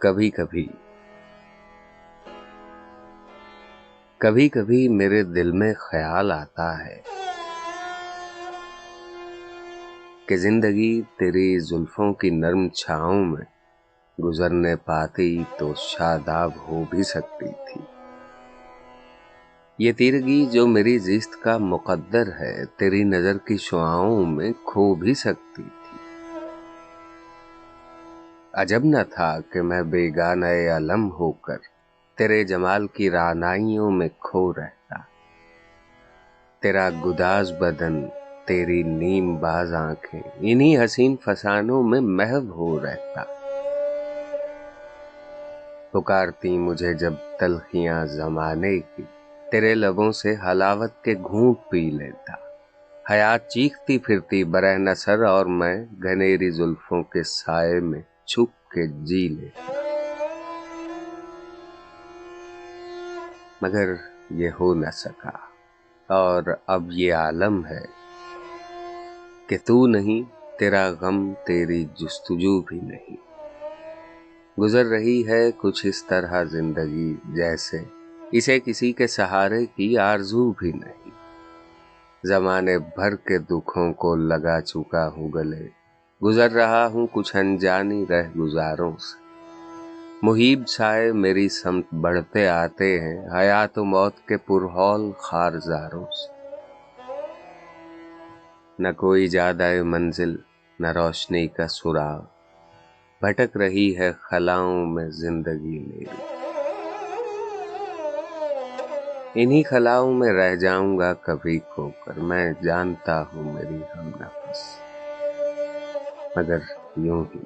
کبھی کبھی کبھی کبھی میرے دل میں خیال آتا ہے کہ زندگی تیری زلفوں کی نرم چھاؤں میں گزرنے پاتی تو شاداب ہو بھی سکتی تھی۔ یہ تیرگی جو میری زیست کا مقدر ہے تیری نظر کی شعاؤں میں کھو بھی سکتی تھی۔ عجب نہ تھا کہ میں بیگانہ علم ہو کر تیرے جمال کی رعنائیوں میں کھو رہتا، تیرا گداز بدن، تیری نیم باز آنکھیں، انہی حسین فسانوں میں محو ہو رہتا۔ پکارتی مجھے جب تلخیاں زمانے کی، تیرے لبوں سے حلاوت کے گھونٹ پی لیتا۔ حیات چیختی پھرتی برہنہ سر اور میں گھنیری زلفوں کے سائے میں چھپ کے جی لیتا، مگر یہ ہو نہ سکا۔ اور اب یہ عالم ہے کہ تو نہیں، تیرا غم، تیری جستجو بھی نہیں۔ گزر رہی ہے کچھ اس طرح زندگی جیسے اسے کسی کے سہارے کی آرزو بھی نہیں۔ زمانے بھر کے دکھوں کو لگا چکا ہوں گلے، گزر رہا ہوں کچھ انجانی رہ گزاروں سے۔ محیب سائے میری سمت بڑھتے آتے ہیں حیات و موت کے پرہول خارزاروں سے۔ نہ کوئی جادہ منزل، نہ روشنی کا سراغ، بھٹک رہی ہے خلاؤں میں زندگی میری۔ انہی خلاؤں میں رہ جاؤں گا کبھی کھو کر، میں جانتا ہوں میری ہم نفس، مگر یوں ہی